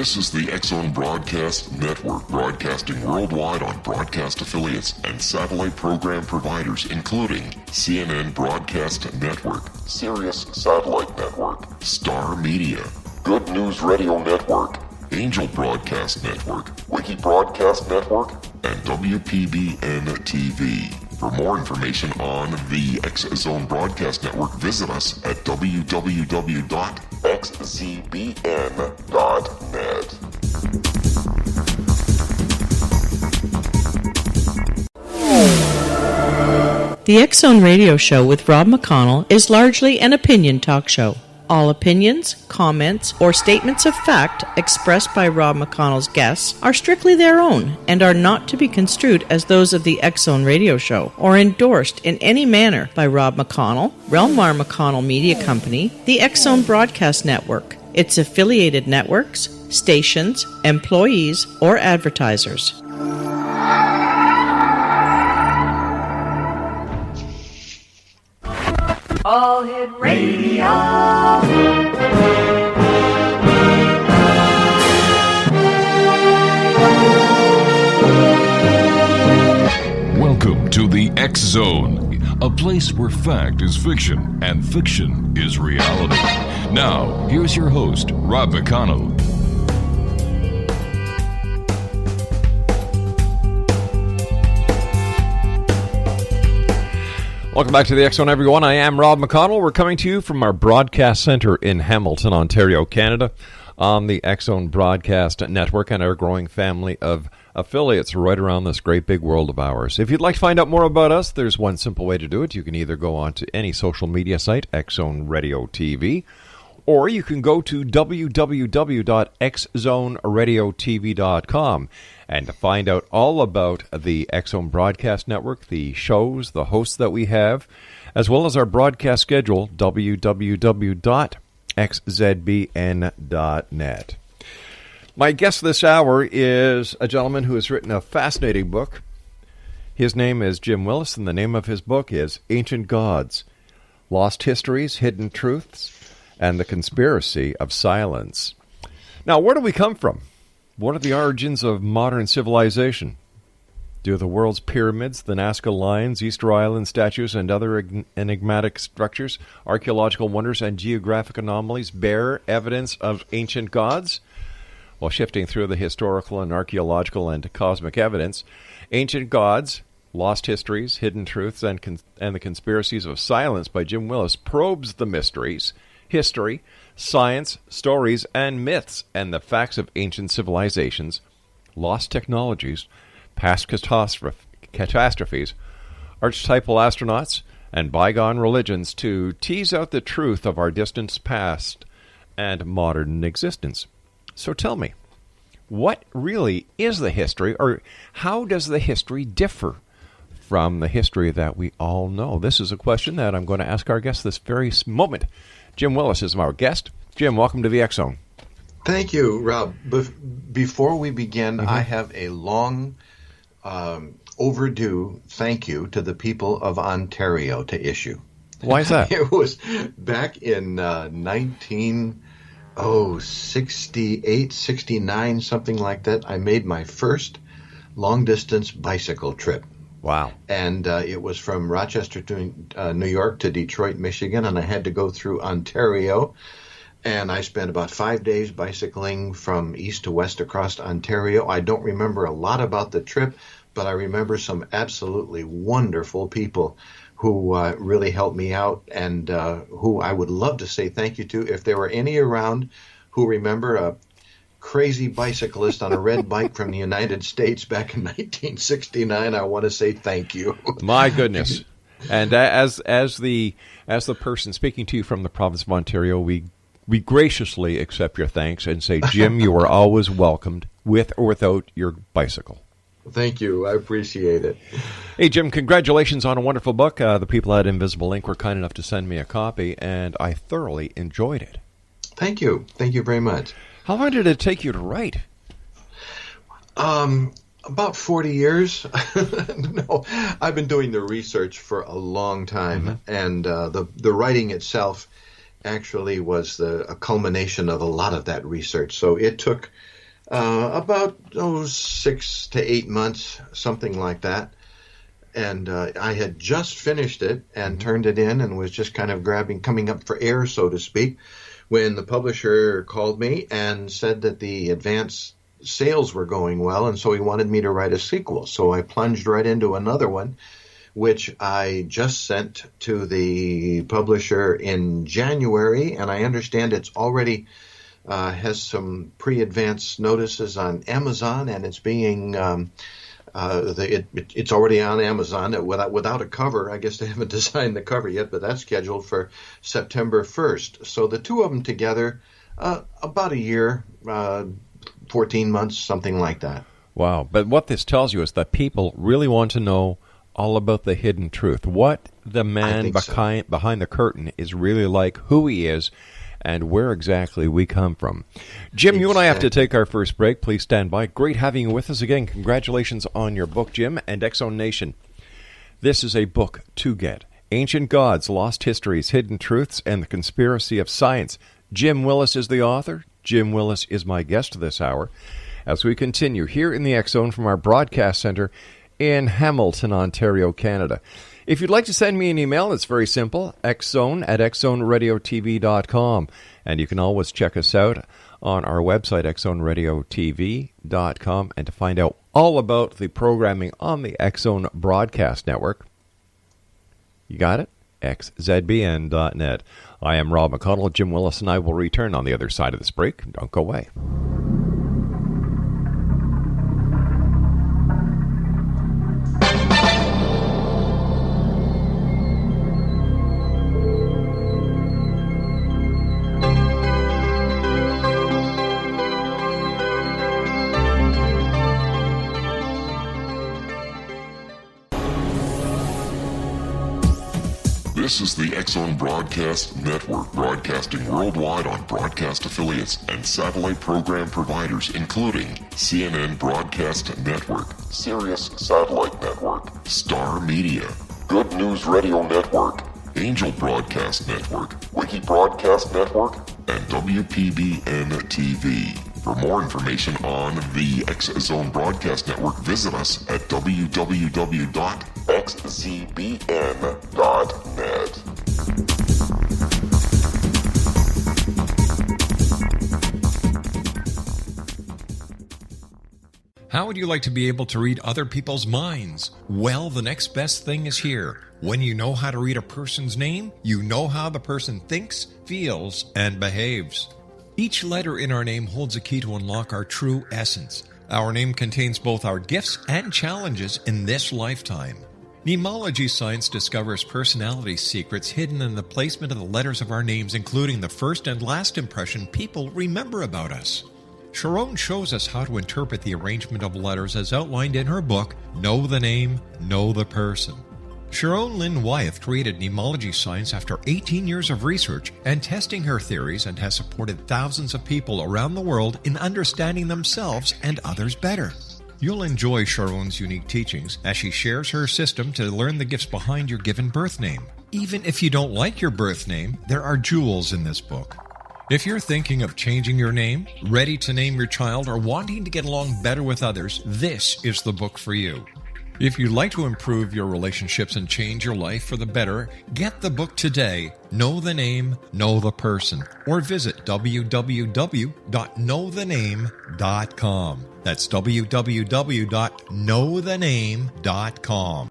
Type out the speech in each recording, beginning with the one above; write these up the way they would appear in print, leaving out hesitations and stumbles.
This is the X-Zone Broadcast Network, broadcasting worldwide on broadcast affiliates and satellite program providers, including CNN Broadcast Network, Sirius Satellite Network, Star Media, Good News Radio Network, Angel Broadcast Network, Wiki Broadcast Network, and WPBN TV. For more information on the X-Zone Broadcast Network, visit us at www.xzbn.net. The X-Zone Radio Show with Rob McConnell is largely an opinion talk show. All opinions, comments, or statements of fact expressed by Rob McConnell's guests are strictly their own and are not to be construed as those of the X-Zone Radio Show or endorsed in any manner by Rob McConnell, Relmar McConnell Media Company, the X-Zone Broadcast Network, its affiliated networks, stations, employees, or advertisers. All Hit Radio. Welcome to the X-Zone, a place where fact is fiction and fiction is reality. Now, here's your host, Rob McConnell. Welcome back to the X-Zone, everyone. I am Rob McConnell. We're coming to you from our broadcast center in Hamilton, Ontario, Canada, on the X-Zone Broadcast Network and our growing family of affiliates right around this great big world of ours. If you'd like to find out more about us, there's one simple way to do it. You can either go on to any social media site, X-Zone Radio TV, or you can go to www.xzoneradiotv.com and to find out all about the X-Zone Broadcast Network, the shows, the hosts that we have, as well as our broadcast schedule, www.xzbn.net. My guest this hour is a gentleman who has written a fascinating book. His name is Jim Willis, and the name of his book is Ancient Gods, Lost Histories, Hidden Truths, and the Conspiracy of Silence. Now, where do we come from? What are the origins of modern civilization? Do the world's pyramids, the Nazca Lines, Easter Island statues, and other enigmatic structures, archaeological wonders, and geographic anomalies bear evidence of ancient gods? While shifting through the historical and archaeological and cosmic evidence, Ancient Gods, Lost Histories, Hidden Truths, and the Conspiracies of Silence by Jim Willis probes the mysteries, history, science, stories, and myths, and the facts of ancient civilizations, lost technologies, past catastrophes, archetypal astronauts, and bygone religions to tease out the truth of our distant past and modern existence. So tell me, what really is the history, or how does the history differ from the history that we all know? This is a question that I'm going to ask our guest this very moment. Jim Willis is our guest. Jim, welcome to the X-Zone. Thank you, Rob. Before we begin, I have a long overdue thank you to the people of Ontario to issue. Why is that? It was back in 1968, 69, something like that. I made my first long-distance bicycle trip. Wow. And it was from Rochester to New York to Detroit, Michigan, and I had to go through Ontario. And I spent about 5 days bicycling from east to west across Ontario. I don't remember a lot about the trip, but I remember some absolutely wonderful people who really helped me out and who I would love to say thank you to. If there were any around who remember a crazy bicyclist on a red bike from the United States back in 1969, I want to say thank you. My goodness. And as the person speaking to you from the province of Ontario, we graciously accept your thanks and say, Jim, you are always welcomed with or without your bicycle. Thank you. I appreciate it. Hey, Jim, congratulations on a wonderful book. The people at Invisible Ink were kind enough to send me a copy, and I thoroughly enjoyed it. Thank you. Thank you very much. How long did it take you to write? About 40 years. No, I've been doing the research for a long time, and the writing itself actually was a culmination of a lot of that research. So it took about 6 to 8 months, something like that. And I had just finished it and turned it in and was just kind of coming up for air, so to speak, when the publisher called me and said that the advance sales were going well, and so he wanted me to write a sequel. So I plunged right into another one, which I just sent to the publisher in January, and I understand it's already has some pre-advance notices on Amazon, and it's being it's already on Amazon without a cover. I guess they haven't designed the cover yet, but that's scheduled for September 1st. So the two of them together, about a year, 14 months, something like that. Wow. But what this tells you is that people really want to know all about the hidden truth, what the man behind the curtain is really like, who he is, and where exactly we come from. Jim, you and I have to take our first break. Please stand by. Great having you with us again. Congratulations on your book, Jim, and X-Zone Nation. This is a book to get. Ancient Gods, Lost Histories, Hidden Truths, and the Conspiracy of Science. Jim Willis is the author. Jim Willis is my guest this hour as we continue here in the X-Zone from our broadcast center in Hamilton, Ontario, Canada. If you'd like to send me an email, it's very simple, xzone@xzoneradiotv.com. And you can always check us out on our website, xzoneradiotv.com, and to find out all about the programming on the X-Zone Broadcast Network. You got it? xzbn.net. I am Rob McConnell. Jim Willis and I will return on the other side of this break. Don't go away. This is the X-Zone Broadcast Network, broadcasting worldwide on broadcast affiliates and satellite program providers, including CNN Broadcast Network, Sirius Satellite Network, Star Media, Good News Radio Network, Angel Broadcast Network, Wiki Broadcast Network, and WPBN TV. For more information on the X-Zone Broadcast Network, visit us at www.xzbn.net. How would you like to be able to read other people's minds? Well, the next best thing is here. When you know how to read a person's name, you know how the person thinks, feels, and behaves. Each letter in our name holds a key to unlock our true essence. Our name contains both our gifts and challenges in this lifetime. Mnemology science discovers personality secrets hidden in the placement of the letters of our names, including the first and last impression people remember about us. Sharon shows us how to interpret the arrangement of letters as outlined in her book, Know the Name, Know the Person. Sharon Lynn Wyeth created mnemology science after 18 years of research and testing her theories, and has supported thousands of people around the world in understanding themselves and others better. You'll enjoy Sharon's unique teachings as she shares her system to learn the gifts behind your given birth name. Even if you don't like your birth name, there are jewels in this book. If you're thinking of changing your name, ready to name your child, or wanting to get along better with others, this is the book for you. If you'd like to improve your relationships and change your life for the better, get the book today, Know the Name, Know the Person, or visit www.knowthename.com. That's www.knowthename.com.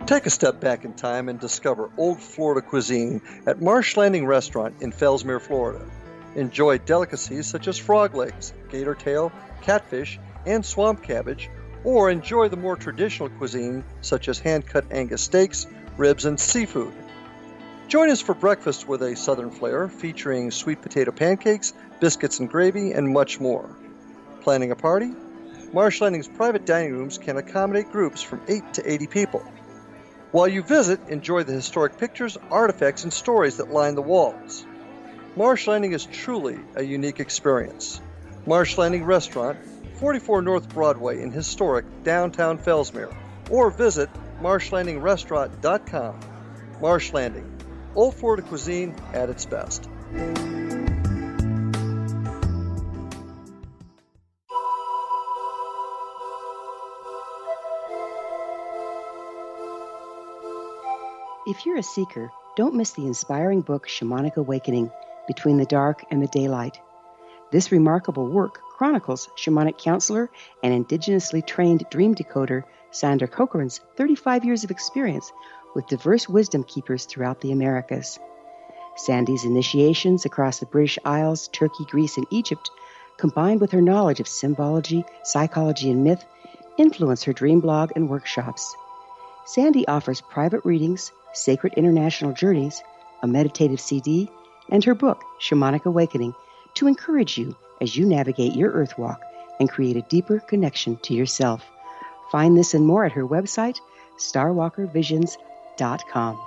Take a step back in time and discover old Florida cuisine at Marsh Landing Restaurant in Fellsmere, Florida. Enjoy delicacies such as frog legs, gator tail, catfish, and swamp cabbage, or enjoy the more traditional cuisine such as hand-cut Angus steaks, ribs, and seafood. Join us for breakfast with a southern flair featuring sweet potato pancakes, biscuits and gravy, and much more. Planning a party? Marsh Landing's private dining rooms can accommodate groups from 8 to 80 people. While you visit, enjoy the historic pictures, artifacts, and stories that line the walls. Marsh Landing is truly a unique experience. Marsh Landing Restaurant, 44 North Broadway in historic downtown Fellsmere, or visit marshlandingrestaurant.com. Marsh Landing, Old Florida cuisine at its best. If you're a seeker, don't miss the inspiring book Shamanic Awakening, Between the Dark and the Daylight. This remarkable work chronicles shamanic counselor and indigenously trained dream decoder Sandra Cochran's 35 years of experience with diverse wisdom keepers throughout the Americas. Sandy's initiations across the British Isles, Turkey, Greece, and Egypt, combined with her knowledge of symbology, psychology, and myth, influence her dream blog and workshops. Sandy offers private readings, sacred international journeys, a meditative CD, and her book, Shamanic Awakening, to encourage you as you navigate your earth walk and create a deeper connection to yourself. Find this and more at her website, starwalkervisions.com.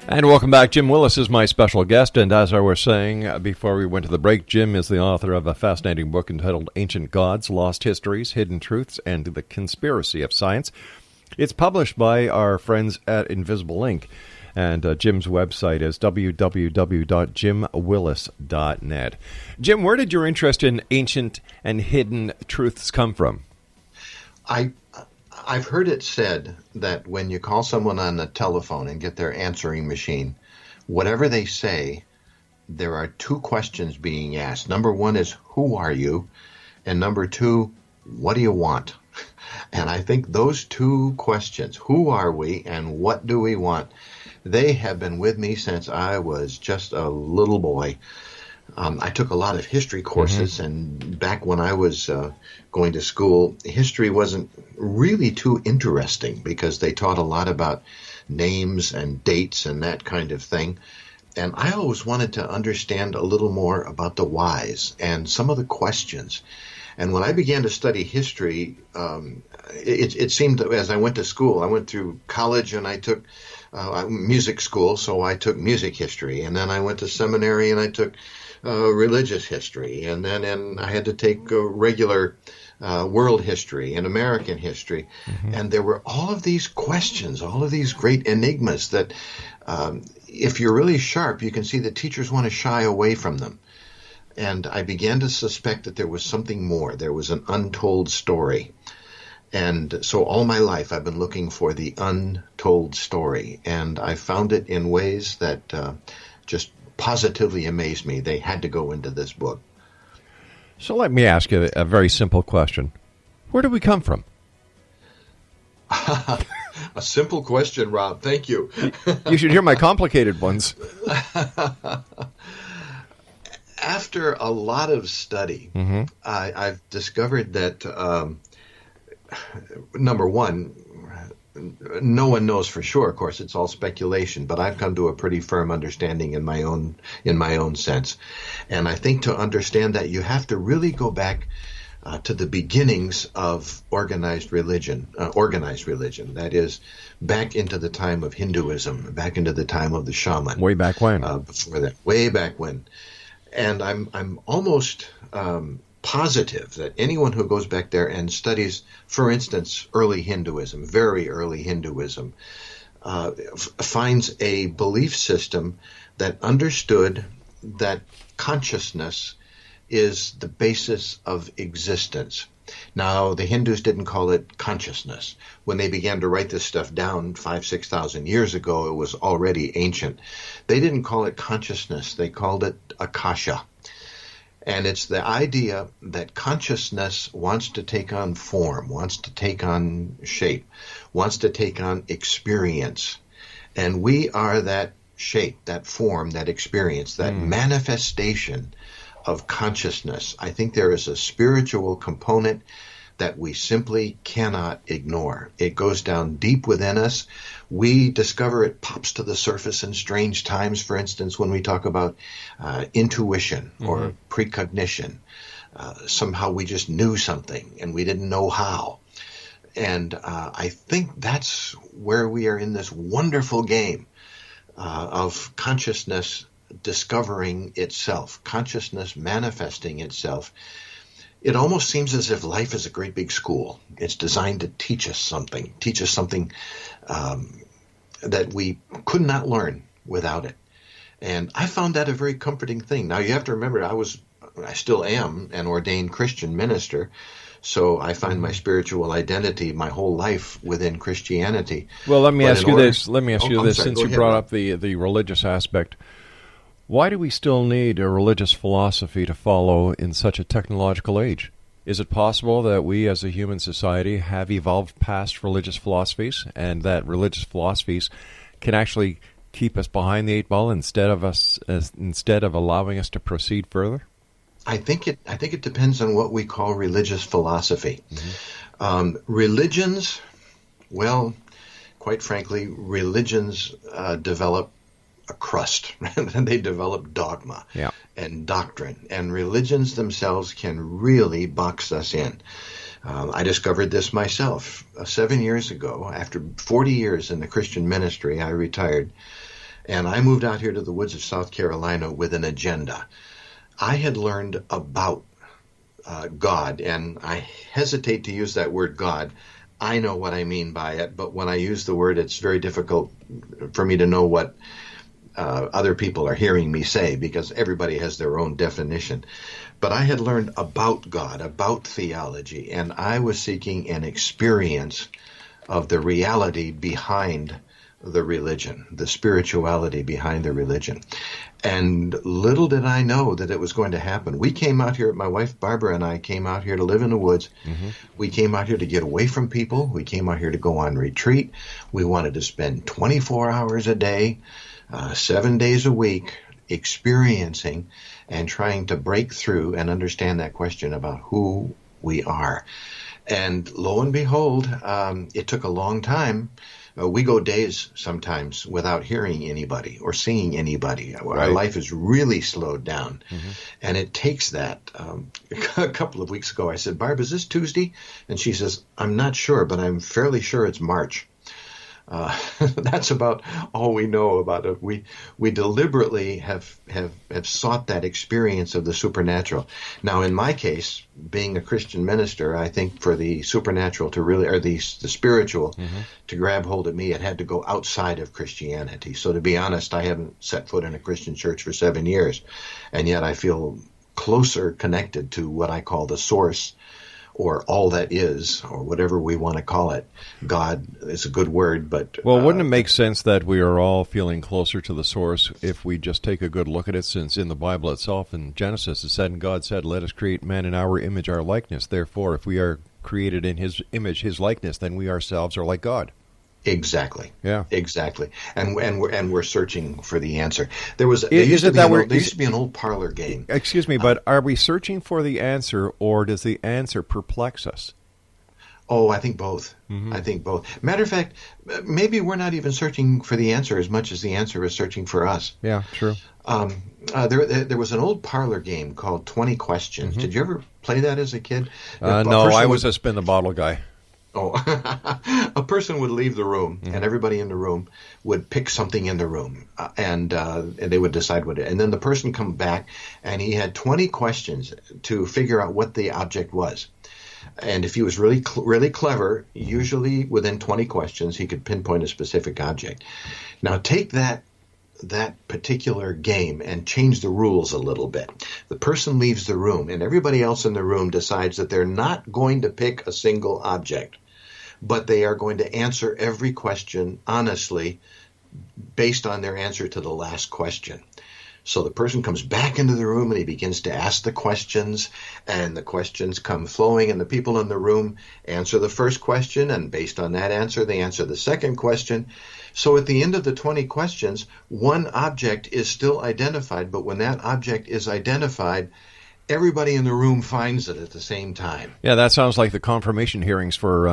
And welcome back. Jim Willis is my special guest, and as I was saying before we went to the break, Jim is the author of a fascinating book entitled Ancient Gods, Lost Histories, Hidden Truths, and the Conspiracy of Science. It's published by our friends at Invisible Ink, and Jim's website is www.jimwillis.net. Jim, where did your interest in ancient and hidden truths come from? I've heard it said that when you call someone on the telephone and get their answering machine, whatever they say, there are two questions being asked. Number one is, who are you? And number two, what do you want? And I think those two questions, who are we and what do we want, they have been with me since I was just a little boy. I took a lot of history courses, and back when I was going to school, history wasn't really too interesting because they taught a lot about names and dates and that kind of thing. And I always wanted to understand a little more about the whys and some of the questions. And when I began to study history, it seemed that as I went to school, I went through college and I took music school, so I took music history. And then I went to seminary and I took religious history, and then I had to take regular world history and American history. And there were all of these questions, all of these great enigmas that if you're really sharp, you can see that teachers want to shy away from them. And I began to suspect that there was something more. There was an untold story. And so all my life I've been looking for the untold story, and I found it in ways that just positively amazed me. They had to go into this book. So let me ask you a very simple question. Where do we come from? A simple question, Rob. Thank you. You should hear my complicated ones. After a lot of study, I've discovered that, number one, no one knows for sure. Of course, it's all speculation, but I've come to a pretty firm understanding in my own sense. And I think to understand that, you have to really go back to the beginnings of organized religion. That is, back into the time of Hinduism, back into the time of the shaman. Way back when? Before that, way back when. And I'm almost positive that anyone who goes back there and studies, for instance, early Hinduism, very early Hinduism, finds a belief system that understood that consciousness is the basis of existence. Now, the Hindus didn't call it consciousness. When they began to write this stuff down 5,000-6,000 years ago, it was already ancient. They didn't call it consciousness. They called it akasha. And it's the idea that consciousness wants to take on form, wants to take on shape, wants to take on experience. And we are that shape, that form, that experience, that manifestation of consciousness. I think there is a spiritual component that we simply cannot ignore. It goes down deep within us. We discover it pops to the surface in strange times, for instance, when we talk about intuition or precognition. Somehow we just knew something and we didn't know how. And I think that's where we are in this wonderful game of consciousness discovering itself, consciousness manifesting itself. It almost seems as if life is a great big school. It's designed to teach us something that we could not learn without it. And I found that a very comforting thing. Now, you have to remember, I still am an ordained Christian minister, so I find my spiritual identity my whole life within Christianity. Well, let me ask you this, Sorry, since you brought up the religious aspect. Why do we still need a religious philosophy to follow in such a technological age? Is it possible that we as a human society have evolved past religious philosophies, and that religious philosophies can actually keep us behind the eight ball instead of allowing us to proceed further? I think it depends on what we call religious philosophy. Religions, well, quite frankly, religions develop a crust, and they develop dogma and doctrine, and religions themselves can really box us in. I discovered this myself 7 years ago. After 40 years in the Christian ministry, I retired, and I moved out here to the woods of South Carolina with an agenda. I had learned about God, and I hesitate to use that word God. I know what I mean by it, but when I use the word, it's very difficult for me to know what other people are hearing me say, because everybody has their own definition. But I had learned about God, about theology, and I was seeking an experience of the reality behind the religion, the spirituality behind the religion. And little did I know that it was going to happen. We came out here, my wife Barbara and I came out here to live in the woods. We came out here to get away from people. We came out here to go on retreat. We wanted to spend 24 hours a day, 7 days a week, experiencing and trying to break through and understand that question about who we are. And lo and behold, it took a long time. We go days sometimes without hearing anybody or seeing anybody. Right. Our life is really slowed down. And it takes that. A couple of weeks ago, I said, Barb, is this Tuesday? And she says, I'm not sure, but I'm fairly sure it's March. That's about all we know about it. We deliberately have sought that experience of the supernatural. Now, in my case, being a Christian minister, I think for the supernatural to really, or the spiritual to grab hold of me, it had to go outside of Christianity. So to be honest, I haven't set foot in a Christian church for 7 years, and yet I feel closer connected to what I call the source, or all that is, or whatever we want to call it. God is a good word, but... Well, wouldn't it make sense that we are all feeling closer to the source if we just take a good look at it, since in the Bible itself, in Genesis, it said, and God said, let us create man in our image, our likeness. Therefore, if we are created in his image, his likeness, then we ourselves are like God. Exactly. Yeah. Exactly. And we're searching for the answer. There used to be an old parlor game. Excuse me, but are we searching for the answer, or does the answer perplex us? Oh, I think both. I think both. Matter of fact, maybe we're not even searching for the answer as much as the answer is searching for us. Yeah, true. There was an old parlor game called 20 Questions. Did you ever play that as a kid? No, I was a spin the bottle guy. Oh, a person would leave the room, and everybody in the room would pick something in the room, and they would decide what it. And then the person come back, and he had 20 questions to figure out what the object was. And if he was really clever, usually within 20 questions, he could pinpoint a specific object. Now, take that particular game and change the rules a little bit. The person leaves the room, and everybody else in the room decides that they're not going to pick a single object, but they are going to answer every question honestly based on their answer to the last question. So the person comes back into the room and he begins to ask the questions, and the questions come flowing, and the people in the room answer the first question, and based on that answer, they answer the second question. So at the end of the 20 questions, one object is still identified, but when that object is identified, everybody in the room finds it at the same time. Yeah, that sounds like the confirmation hearings for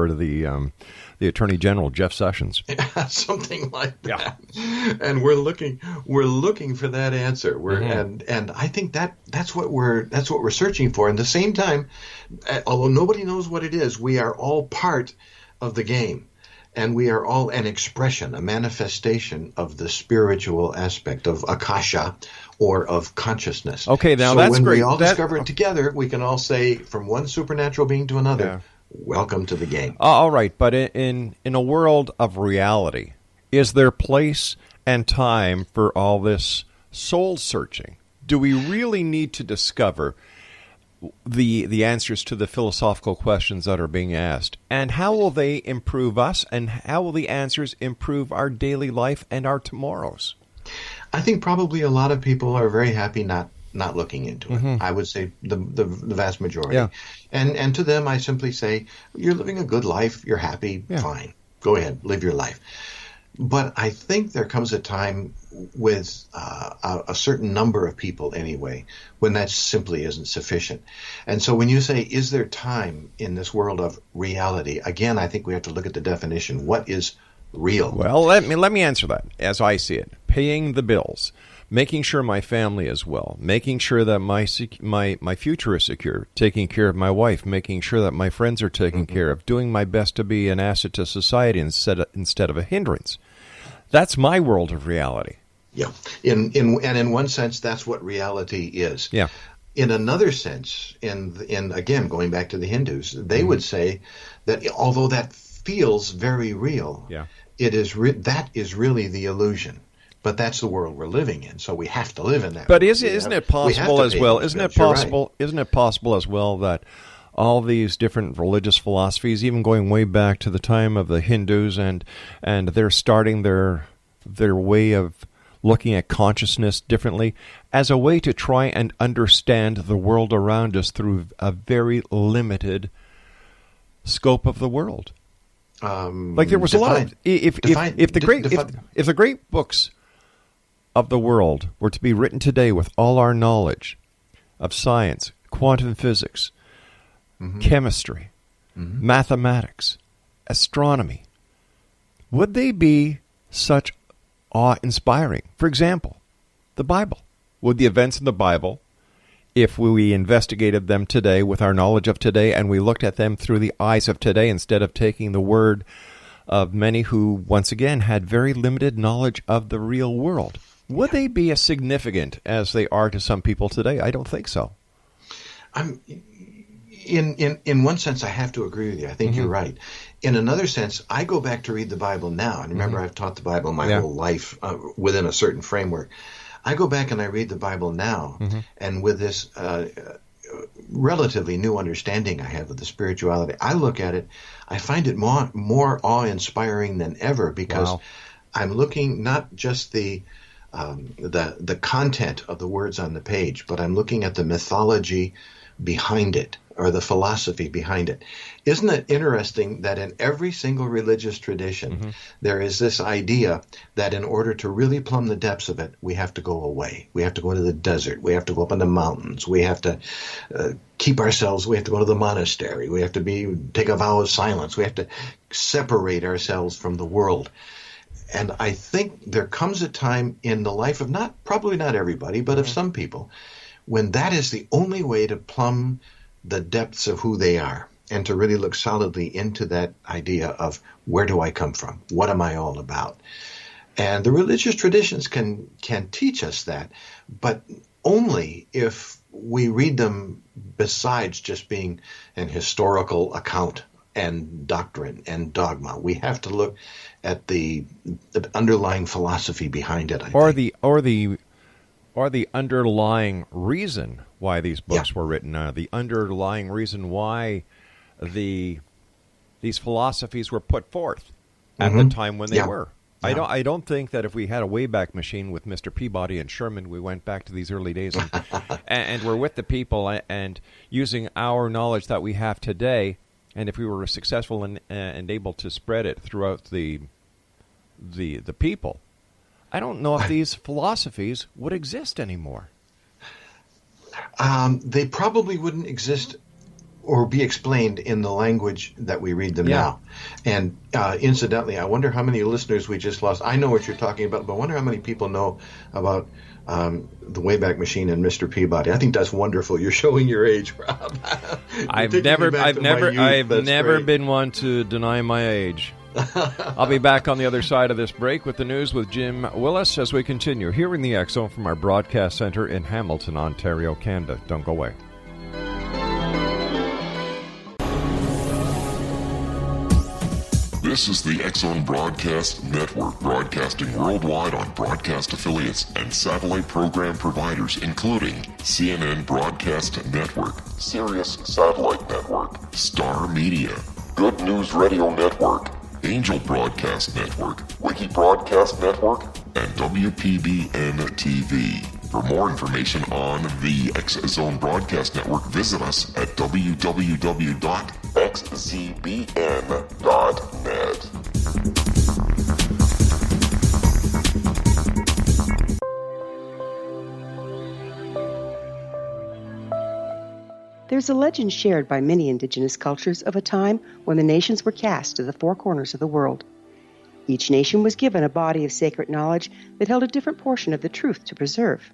the Attorney General, Jeff Sessions. Something like that. Yeah. And we're looking for that answer. And I think that's what we're searching for. And at the same time, although nobody knows what it is, we are all part of the game. And we are all an expression, a manifestation of the spiritual aspect of Akasha or of consciousness. Okay, now so that's when great. we all discover it together, we can all say from one supernatural being to another, welcome to the game. All right, but in a world of reality, is there place and time for all this soul searching? Do we really need to discover the answers to the philosophical questions that are being asked? And how will they improve us? And how will the answers improve our daily life and our tomorrows? I think probably a lot of people are very happy not looking into it. I would say the vast majority. Yeah. And to them, I simply say, you're living a good life. You're happy. Yeah. Fine. Go ahead. Live your life. But I think there comes a time with a certain number of people anyway when that simply isn't sufficient. And so when you say, is there time in this world of reality? Again, I think we have to look at the definition. What is real? Well, let me answer that as I see it. Paying the bills, making sure my family is well, making sure that my future is secure, taking care of my wife, making sure that my friends are taken care of, doing my best to be an asset to society instead of a hindrance. That's my world of reality. Yeah. In one sense, that's what reality is. Yeah. In another sense, in again, going back to the Hindus, they would say that although that feels very real, it is that is really the illusion. But that's the world we're living in, so we have to live in that. But isn't it possible as well? Isn't it possible? Isn't it possible as well that all these different religious philosophies, even going way back to the time of the Hindus, and they're starting their way of looking at consciousness differently as a way to try and understand the world around us through a very limited scope of the world. Like there was a lot of if the great books of the world were to be written today with all our knowledge of science, quantum physics, chemistry, mathematics, astronomy, would they be such awe-inspiring? For example, the Bible. Would the events in the Bible, if we investigated them today with our knowledge of today and we looked at them through the eyes of today instead of taking the word of many who, once again, had very limited knowledge of the real world, would they be as significant as they are to some people today? I don't think so. In one sense, I have to agree with you. I think you're right. In another sense, I go back to read the Bible now. And remember, I've taught the Bible my whole life within a certain framework. I go back and I read the Bible now, and with this relatively new understanding I have of the spirituality, I look at it, I find it more awe-inspiring than ever because I'm looking not just the content of the words on the page, but I'm looking at the mythology behind it, or the philosophy behind it. Isn't it interesting that in every single religious tradition, there is this idea that in order to really plumb the depths of it, we have to go away. We have to go to the desert. We have to go up in the mountains. We have to keep ourselves. We have to go to the monastery. We have to take a vow of silence. We have to separate ourselves from the world. And I think there comes a time in the life of probably not everybody, but of some people, when that is the only way to plumb the depths of who they are and to really look solidly into that idea of where do I come from? What am I all about? And the religious traditions can teach us that, but only if we read them besides just being an historical account and doctrine and dogma. We have to look at the underlying philosophy behind it, I think. Or the underlying reason why these books were written, the underlying reason why these philosophies were put forth at the time when they were. Yeah. I don't think that if we had a Wayback Machine with Mr. Peabody and Sherman, we went back to these early days and we're with the people and using our knowledge that we have today, and if we were successful and able to spread it throughout the people, I don't know if these philosophies would exist anymore. They probably wouldn't exist or be explained in the language that we read them now. And incidentally, I wonder how many listeners we just lost. I know what you're talking about, but I wonder how many people know about the Wayback Machine and Mr. Peabody. I think that's wonderful. You're showing your age, Rob. I've never been one to deny my age. I'll be back on the other side of this break with the news with Jim Willis as we continue here in the X Zone from our broadcast center in Hamilton, Ontario, Canada. Don't go away. This is the X Zone Broadcast Network, broadcasting worldwide on broadcast affiliates and satellite program providers, including CNN Broadcast Network, Sirius Satellite Network, Star Media, Good News Radio Network, Angel Broadcast Network, Wiki Broadcast Network, and WPBN TV. For more information on the X Zone Broadcast Network, visit us at www.xzbn.net. There's a legend shared by many indigenous cultures of a time when the nations were cast to the four corners of the world. Each nation was given a body of sacred knowledge that held a different portion of the truth to preserve.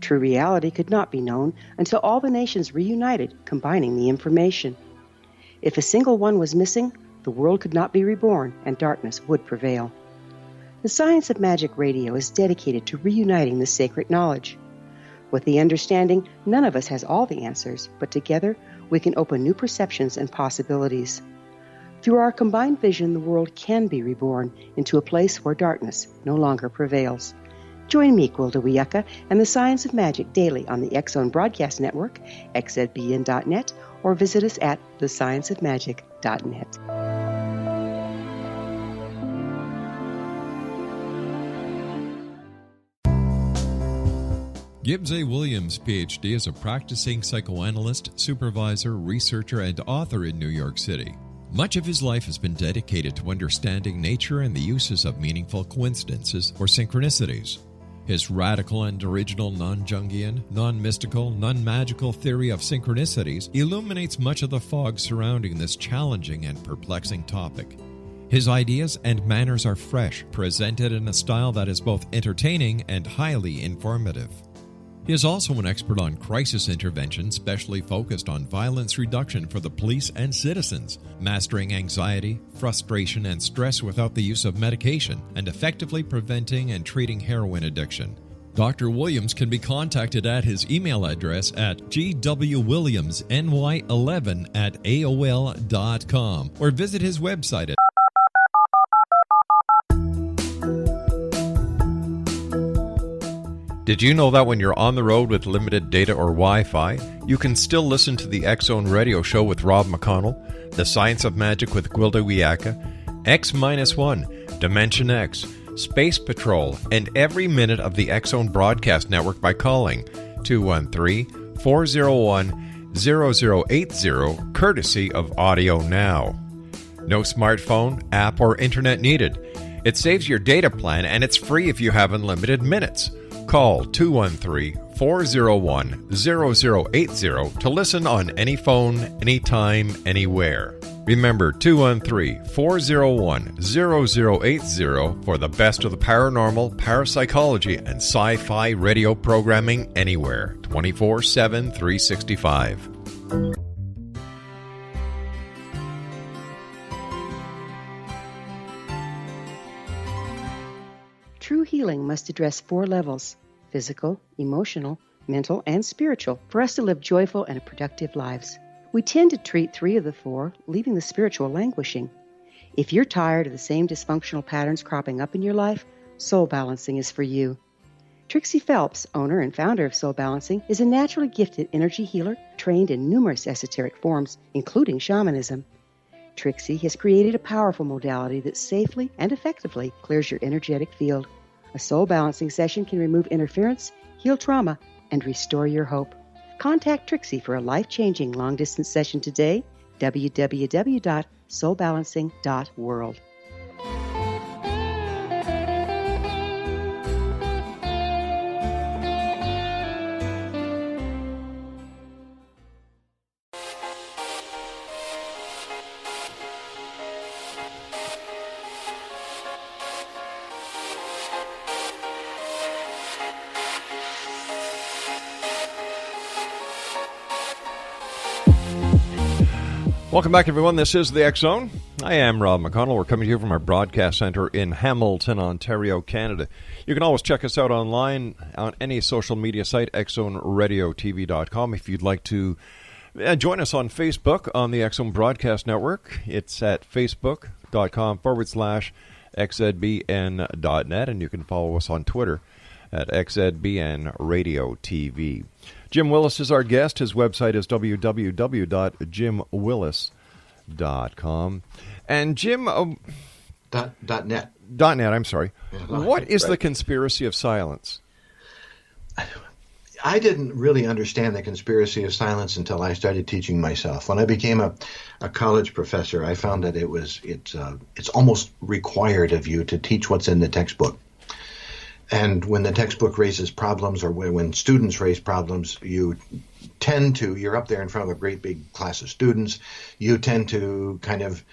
True reality could not be known until all the nations reunited, combining the information. If a single one was missing, the world could not be reborn and darkness would prevail. The Science of Magic Radio is dedicated to reuniting the sacred knowledge. With the understanding, none of us has all the answers, but together we can open new perceptions and possibilities. Through our combined vision, the world can be reborn into a place where darkness no longer prevails. Join me, Gwilda Wiyaka, and the Science of Magic daily on the X Zone Broadcast Network, xzbn.net, or visit us at thescienceofmagic.net. Gibbs A. Williams, Ph.D., is a practicing psychoanalyst, supervisor, researcher, and author in New York City. Much of his life has been dedicated to understanding nature and the uses of meaningful coincidences or synchronicities. His radical and original non-Jungian, non-mystical, non-magical theory of synchronicities illuminates much of the fog surrounding this challenging and perplexing topic. His ideas and manners are fresh, presented in a style that is both entertaining and highly informative. He is also an expert on crisis intervention, specially focused on violence reduction for the police and citizens, mastering anxiety, frustration, and stress without the use of medication, and effectively preventing and treating heroin addiction. Dr. Williams can be contacted at his email address at gwwilliamsny11@aol.com or visit his website at Did you know that when you're on the road with limited data or Wi-Fi, you can still listen to the X Zone Radio Show with Rob McConnell, The Science of Magic with Gwilda Wiyaka, X-1, Dimension X, Space Patrol, and every minute of the X Zone Broadcast Network by calling 213-401-0080, courtesy of Audio Now. No smartphone, app, or internet needed. It saves your data plan and it's free if you have unlimited minutes. Call 213-401-0080 to listen on any phone, anytime, anywhere. Remember 213-401-0080 for the best of the paranormal, parapsychology, and sci-fi radio programming anywhere, 24/7, 365. True healing must address 4 levels: physical, emotional, mental, and spiritual, for us to live joyful and productive lives. We tend to treat 3 of the 4, leaving the spiritual languishing. If you're tired of the same dysfunctional patterns cropping up in your life, Soul Balancing is for you. Trixie Phelps, owner and founder of Soul Balancing, is a naturally gifted energy healer trained in numerous esoteric forms, including shamanism. Trixie has created a powerful modality that safely and effectively clears your energetic field. A soul balancing session can remove interference, heal trauma, and restore your hope. Contact Trixie for a life-changing long-distance session today. www.soulbalancing.world. Welcome back, everyone. This is the X Zone. I am Rob McConnell. We're coming to you from our broadcast center in Hamilton, Ontario, Canada. You can always check us out online on any social media site, xzoneradiotv.com. If you'd like to join us on Facebook on the X Zone Broadcast Network, it's at facebook.com/xzbn.net, and you can follow us on Twitter at xzbnradiotv. Jim Willis is our guest. His website is www.jimwillis.com. And Jim... .net. .net, I'm sorry. What is the conspiracy of silence? I didn't really understand the conspiracy of silence until I started teaching myself. When I became a college professor, I found that it's almost required of you to teach what's in the textbook. And when the textbook raises problems, or when students raise problems, you're up there in front of a great big class of students, you tend to kind of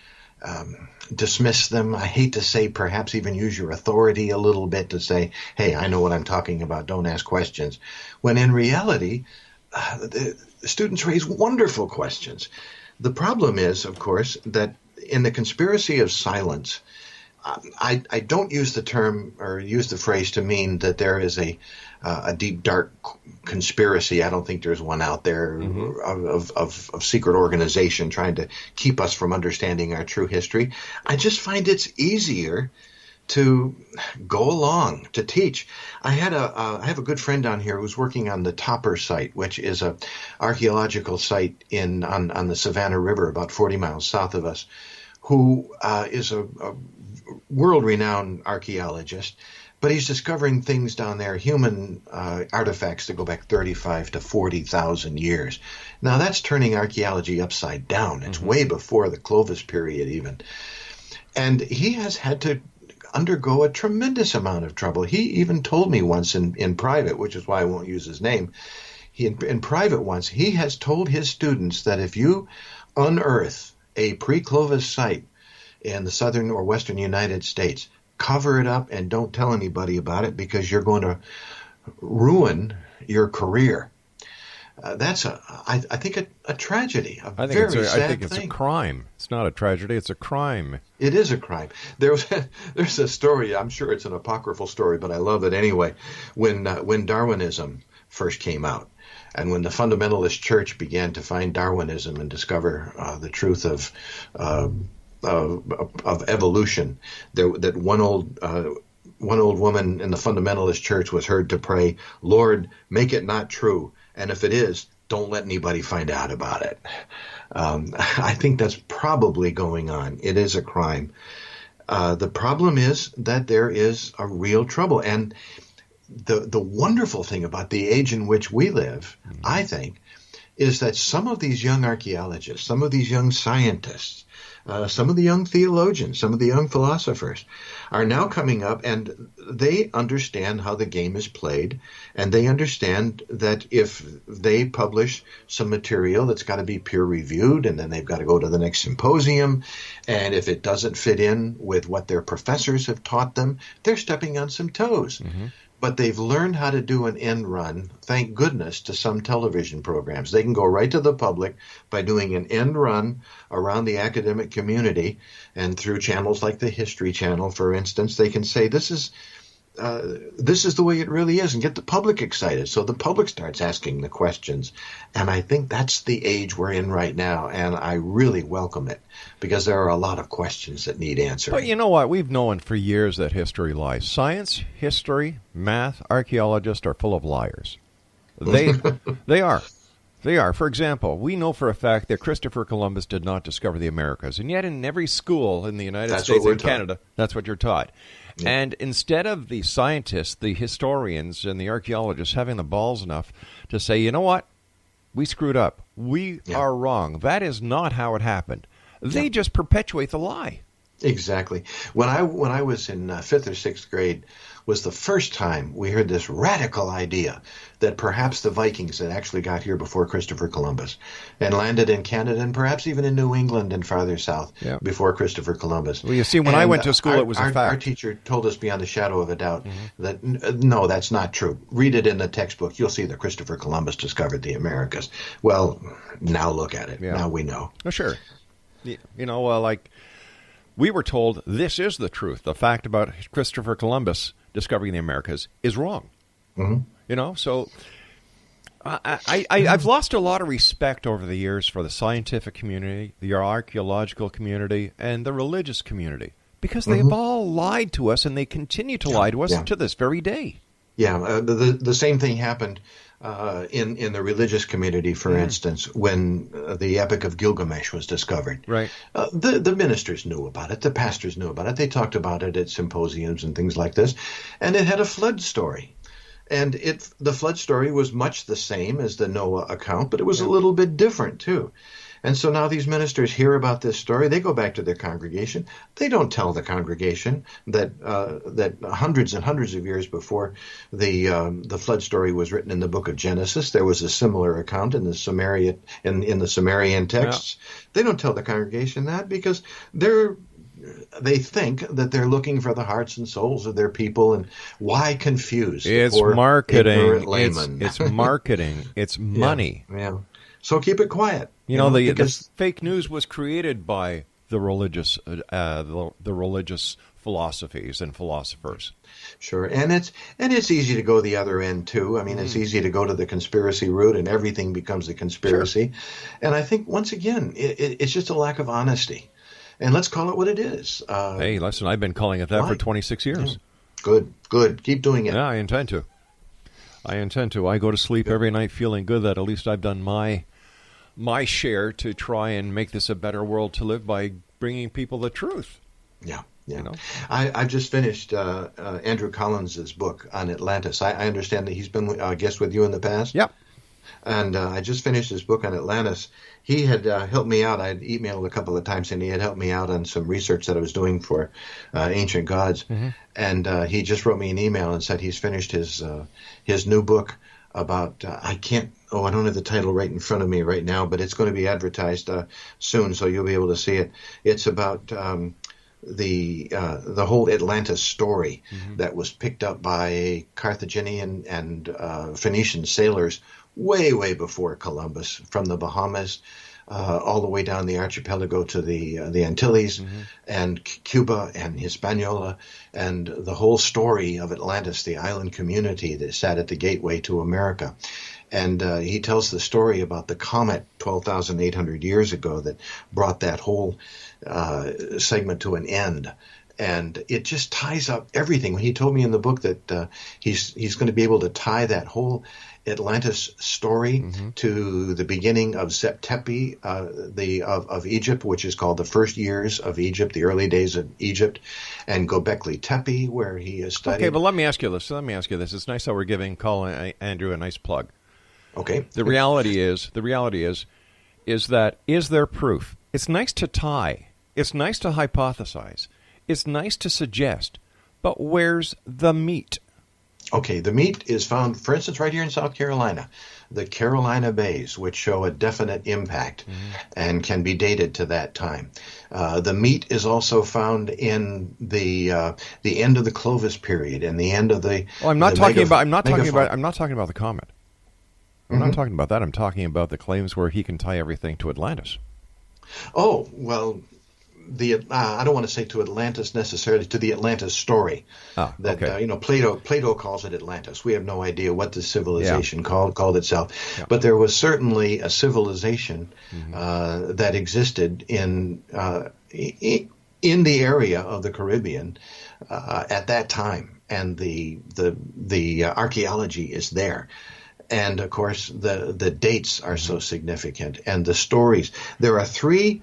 dismiss them. I hate to say, perhaps even use your authority a little bit to say, hey, I know what I'm talking about, don't ask questions. When in reality, the students raise wonderful questions. The problem is, of course, that in the conspiracy of silence, I don't use the term or use the phrase to mean that there is a deep, dark conspiracy. I don't think there's one out there of secret organization trying to keep us from understanding our true history. I just find it's easier to go along, to teach. I have a good friend down here who's working on the Topper site, which is a archaeological site on the Savannah River, about 40 miles south of us, who is a world-renowned archaeologist, but he's discovering things down there, human artifacts that go back 35 to 40,000 years. Now, that's turning archaeology upside down. It's way before the Clovis period even. And he has had to undergo a tremendous amount of trouble. He even told me once in private, which is why I won't use his name, in private once, he has told his students that if you unearth a pre-Clovis site in the southern or western United States, cover it up and don't tell anybody about it because you're going to ruin your career. That's I think a tragedy. I think it's a crime. It's not a tragedy. It's a crime. It is a crime. There's a story. I'm sure it's an apocryphal story, but I love it anyway. When Darwinism first came out, and when the fundamentalist church began to find Darwinism and discover the truth of evolution, that one old woman in the fundamentalist church was heard to pray, "Lord, make it not true, and if it is, don't let anybody find out about it." I think that's probably going on. It is a crime. The problem is that there is a real trouble, and the wonderful thing about the age in which we live, I think, is that some of these young archaeologists, some of these young scientists, some of the young theologians, some of the young philosophers are now coming up, and they understand how the game is played, and they understand that if they publish some material that's got to be peer-reviewed, and then they've got to go to the next symposium, and if it doesn't fit in with what their professors have taught them, they're stepping on some toes. But they've learned how to do an end run, thank goodness, to some television programs. They can go right to the public by doing an end run around the academic community, and through channels like the History Channel, for instance, they can say this is the way it really is, and get the public excited. So the public starts asking the questions. And I think that's the age we're in right now, and I really welcome it, because there are a lot of questions that need answering. But you know what? We've known for years that history lies. Science, history, math, archaeologists are full of liars. They are. They are. For example, we know for a fact that Christopher Columbus did not discover the Americas, and yet in every school in the United States and Canada, that's what you're taught. Yeah. And instead of the scientists, the historians, and the archaeologists having the balls enough to say, you know what, we screwed up. We are wrong. That is not how it happened. They just perpetuate the lie. Exactly. When I was in 5th or 6th grade was the first time we heard this radical idea that perhaps the Vikings had actually got here before Christopher Columbus and landed in Canada and perhaps even in New England and farther south before Christopher Columbus. Well, you see, when I went to school, it was a fact. Our teacher told us beyond a shadow of a doubt that, no, that's not true. Read it in the textbook. You'll see that Christopher Columbus discovered the Americas. Well, now look at it. Now we know. Oh, sure. Like we were told this is the truth. The fact about Christopher Columbus discovering the Americas is wrong. Mm-hmm. So I've lost a lot of respect over the years for the scientific community, the archaeological community, and the religious community because they've all lied to us, and they continue to lie to us to this very day. Yeah, the same thing happened in the religious community, for instance, when the Epic of Gilgamesh was discovered. Right. The ministers knew about it. The pastors knew about it. They talked about it at symposiums and things like this. And it had a flood story. And the flood story was much the same as the Noah account, but it was a little bit different, too. And so now these ministers hear about this story. They go back to their congregation. They don't tell the congregation that hundreds and hundreds of years before the flood story was written in the book of Genesis, there was a similar account in the Sumerian texts. Yeah. They don't tell the congregation that because they think that they're looking for the hearts and souls of their people, and why confuse? It's marketing. It's marketing. It's money. Yeah. So keep it quiet. The fake news was created by the religious philosophies and philosophers. Sure, and it's easy to go the other end too. I mean, it's easy to go to the conspiracy route, and everything becomes a conspiracy. Sure. And I think once again, it's just a lack of honesty. And let's call it what it is. Hey, listen, I've been calling it that for 26 years. Yeah. Good. Keep doing it. Yeah, I intend to. I go to sleep every night feeling good that at least I've done my share to try and make this a better world to live by bringing people the truth. Yeah. I've just finished Andrew Collins' book on Atlantis. I understand that he's been a guest with you in the past. Yep. And I just finished his book on Atlantis. He had helped me out. I had emailed a couple of times, and he had helped me out on some research that I was doing for Ancient Gods. Mm-hmm. And he just wrote me an email and said he's finished his new book about I don't have the title right in front of me right now, but it's going to be advertised soon, so you'll be able to see it. It's about the whole Atlantis story that was picked up by Carthaginian and Phoenician sailors way before Columbus, from the Bahamas all the way down the archipelago to the Antilles and Cuba and Hispaniola, and the whole story of Atlantis, the island community that sat at the gateway to America. And he tells the story about the comet 12,800 years ago that brought that whole segment to an end. And it just ties up everything. He told me in the book that he's going to be able to tie that whole Atlantis story to the beginning of Septepi, of Egypt, which is called the first years of Egypt, the early days of Egypt, and Göbekli Tepe, where he has studied. Okay, but let me ask you this. It's nice that we're giving Colin Andrew a nice plug. Okay. The reality is that is there proof? It's nice to tie. It's nice to hypothesize. It's nice to suggest. But where's the meat? Okay, the meat is found, for instance, right here in South Carolina, the Carolina Bays, which show a definite impact and can be dated to that time. The meat is also found in the end of the Clovis period and the end of the. Oh, I'm not talking about the comet. I'm not talking about that. I'm talking about the claims where he can tie everything to Atlantis. Oh, well, I don't want to say to Atlantis necessarily, to the Atlantis story. Plato calls it Atlantis. We have no idea what the civilization called itself. Yeah. But there was certainly a civilization that existed in the area of the Caribbean at that time, and the archaeology is there. And, of course, the dates are so significant, and the stories. There are three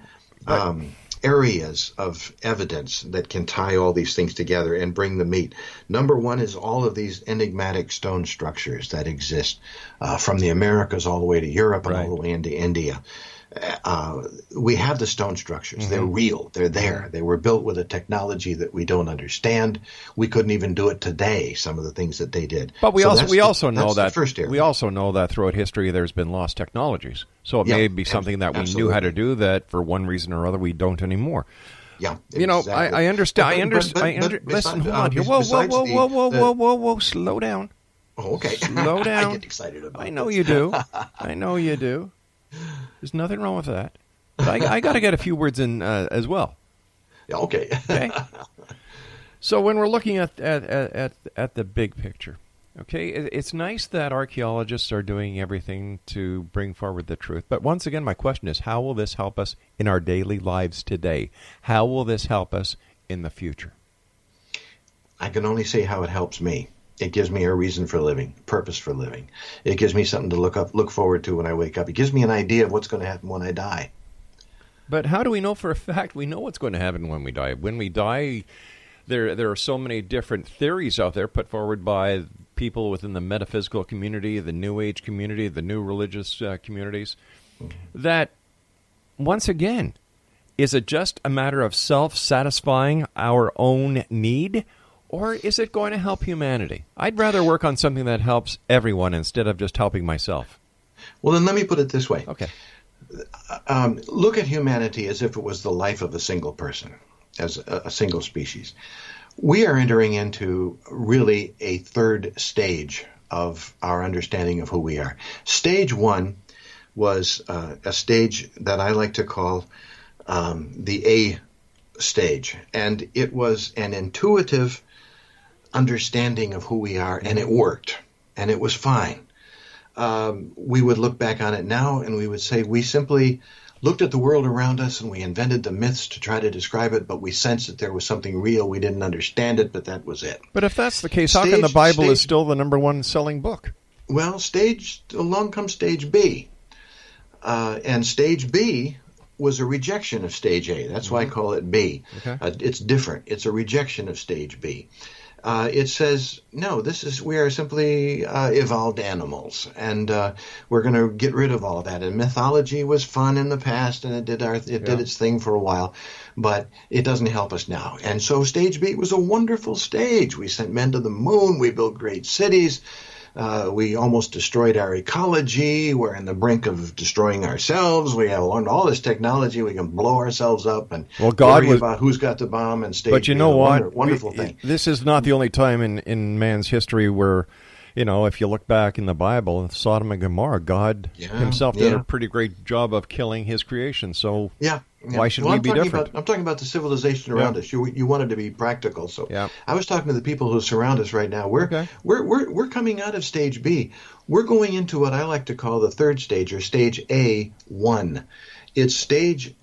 areas of evidence that can tie all these things together and bring the meat. Number one is all of these enigmatic stone structures that exist from the Americas all the way to Europe and all the way into India. We have the stone structures. They're real. They're there. They were built with a technology that we don't understand. We couldn't even do it today, some of the things that they did. But we also know that throughout history there's been lost technologies. So it may be something that we knew how to do that for one reason or other we don't anymore. Yeah, exactly. I understand. Listen, hold on here. Whoa, slow down. Oh, okay. Slow down. I get excited about I know you do. There's nothing wrong with that. But I got to get a few words in as well. Yeah, okay. Okay. So when we're looking at the big picture, okay, it's nice that archaeologists are doing everything to bring forward the truth. But once again, my question is, how will this help us in our daily lives today? How will this help us in the future? I can only say how it helps me. It gives me a reason for living, purpose for living. It gives me something to look forward to when I wake up. It gives me an idea of what's going to happen when I die. But how do we know for a fact we know what's going to happen when we die? When we die, there are so many different theories out there put forward by people within the metaphysical community, the New Age community, the new religious communities, that, once again, is it just a matter of self-satisfying our own need, or is it going to help humanity? I'd rather work on something that helps everyone instead of just helping myself. Well, then let me put it this way. Okay. Look at humanity as if it was the life of a single person, as a single species. We are entering into really a third stage of our understanding of who we are. Stage one was a stage that I like to call the A stage, and it was an intuitive understanding of who we are, and it worked, and it was fine. We would look back on it now and we would say we simply looked at the world around us and we invented the myths to try to describe it, but we sensed that there was something real. We didn't understand it, but that was it. But if that's the case, how come the Bible is still the number one selling book? Well, along comes stage B. And stage B was a rejection of stage A. That's why I call it B. Okay. It's different. It's a rejection of stage B. It says, no, we are simply evolved animals, and we're going to get rid of all that. And mythology was fun in the past, and it did its thing for a while, but it doesn't help us now. And so stage B was a wonderful stage. We sent men to the moon. We built great cities. We almost destroyed our ecology. We're on the brink of destroying ourselves. We have learned all this technology. We can blow ourselves up and worry about who's got the bomb and stage. But you know what? Wonderful thing. This is not the only time in man's history where, if you look back in the Bible, Sodom and Gomorrah, God himself did a pretty great job of killing his creation. So why should we be different? I'm talking about the civilization around us. You wanted to be practical, so I was talking to the people who surround us right now. We're coming out of stage B. We're going into what I like to call the third stage, or stage A1. It's stage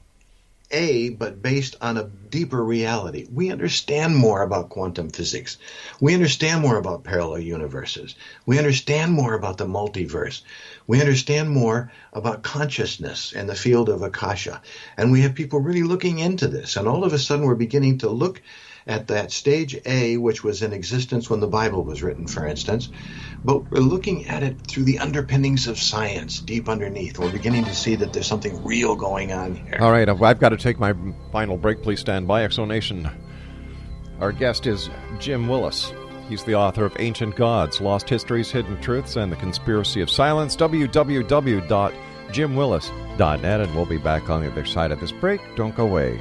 A, but based on a deeper reality. We understand more about quantum physics. We understand more about parallel universes. We understand more about the multiverse. We understand more about consciousness and the field of Akasha. And we have people really looking into this. And all of a sudden we're beginning to look at that stage A, which was in existence when the Bible was written, for instance. But we're looking at it through the underpinnings of science, deep underneath. We're beginning to see that there's something real going on here. All right, I've got to take my final break. Please stand by. Exonation. Our guest is Jim Willis. He's the author of Ancient Gods, Lost Histories, Hidden Truths, and the Conspiracy of Silence. www.jimwillis.net. And we'll be back on the other side of this break. Don't go away.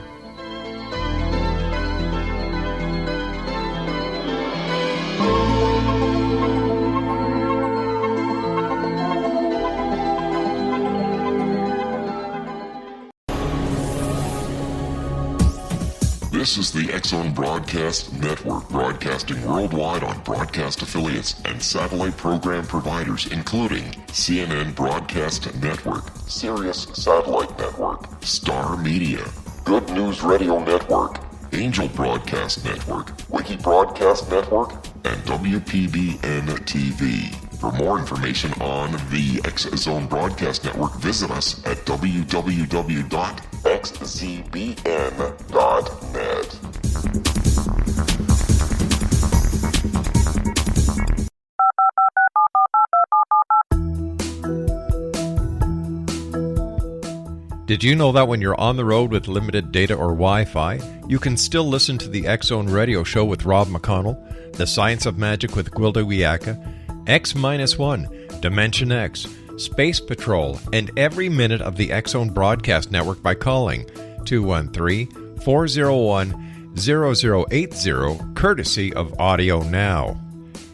This is the X-Zone Broadcast Network, broadcasting worldwide on broadcast affiliates and satellite program providers, including CNN Broadcast Network, Sirius Satellite Network, Star Media, Good News Radio Network, Angel Broadcast Network, Wiki Broadcast Network, and WPBN TV. For more information on the X-Zone Broadcast Network, visit us at www.xzbn.net. Did you know that when you're on the road with limited data or Wi-Fi, you can still listen to the X-Zone Radio Show with Rob McConnell, The Science of Magic with Gwilda Wiyaka, X-1, Dimension X, Space Patrol, and every minute of the X-Zone Broadcast Network by calling 213-401-0080, courtesy of Audio Now.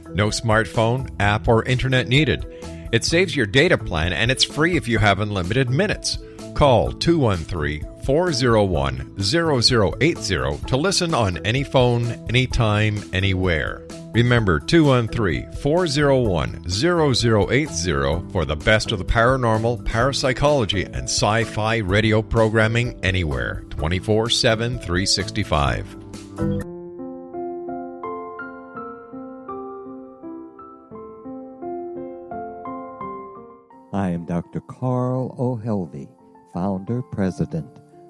No smartphone, app, or internet needed. It saves your data plan, and it's free if you have unlimited minutes. Call 213-401-0080 to listen on any phone, anytime, anywhere. Remember, 213-401-0080 for the best of the paranormal, parapsychology, and sci-fi radio programming anywhere, 24/7, 365. I am Dr. Carl O'Helvey, founder, president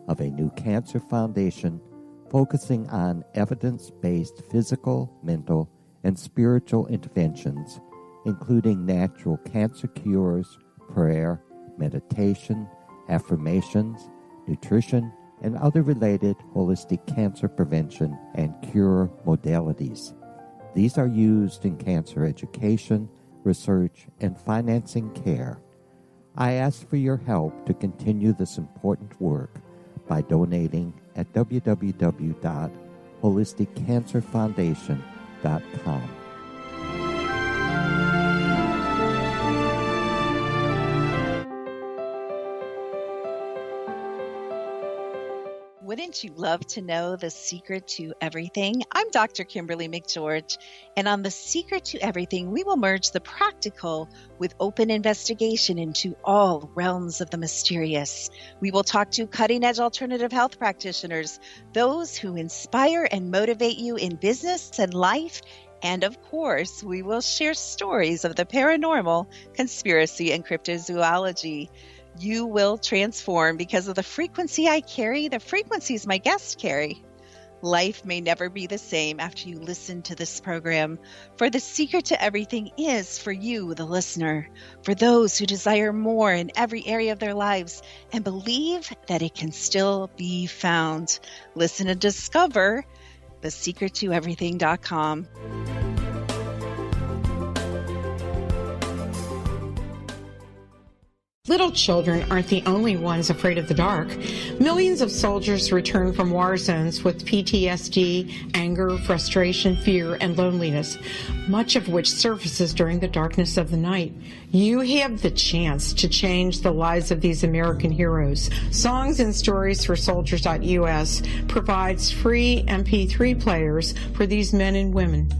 of a new cancer foundation focusing on evidence-based physical, mental, and spiritual interventions, including natural cancer cures, prayer, meditation, affirmations, nutrition, and other related holistic cancer prevention and cure modalities. These are used in cancer education, research, and financing care. I ask for your help to continue this important work by donating at www.holisticcancerfoundation.com. Wouldn't you love to know the secret to everything? I'm Dr. Kimberly McGeorge, and on The Secret to Everything, we will merge the practical with open investigation into all realms of the mysterious. We will talk to cutting-edge alternative health practitioners, those who inspire and motivate you in business and life, and of course, we will share stories of the paranormal, conspiracy, and cryptozoology. You will transform because of the frequency I carry, the frequencies my guests carry. Life may never be the same after you listen to this program, for the secret to everything is for you, the listener, for those who desire more in every area of their lives and believe that it can still be found. Listen and discover thesecrettoeverything.com. Little children aren't the only ones afraid of the dark. Millions of soldiers return from war zones with PTSD, anger, frustration, fear, and loneliness, much of which surfaces during the darkness of the night. You have the chance to change the lives of these American heroes. Songs and Stories for Soldiers.us provides free MP3 players for these men and women.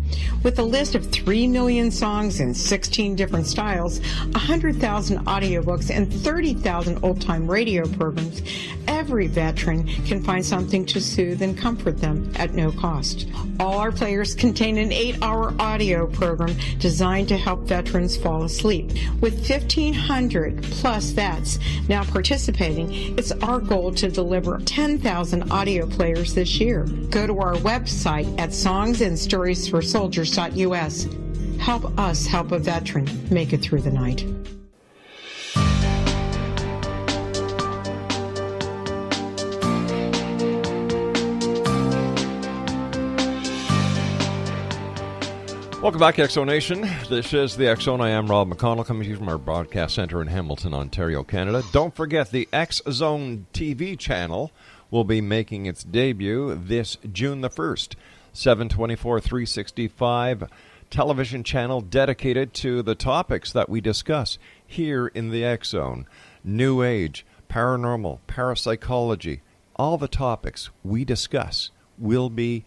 With a list of 3 million songs in 16 different styles, 100,000 audiobooks, and 30,000 old-time radio programs, every veteran can find something to soothe and comfort them at no cost. All our players contain an 8-hour audio program designed to help veterans fall asleep. With 1,500 plus vets now participating, it's our goal to deliver 10,000 audio players this year. Go to our website at songsandstoriesforsoldiers.us. Help us help a veteran make it through the night. Welcome back, X-Zone Nation. This is the X-Zone. I am Rob McConnell, coming to you from our broadcast center in Hamilton, Ontario, Canada. Don't forget, the X-Zone TV channel will be making its debut this June the 1st. 7/24/365 television channel dedicated to the topics that we discuss here in the X-Zone. New Age, paranormal, parapsychology, all the topics we discuss will be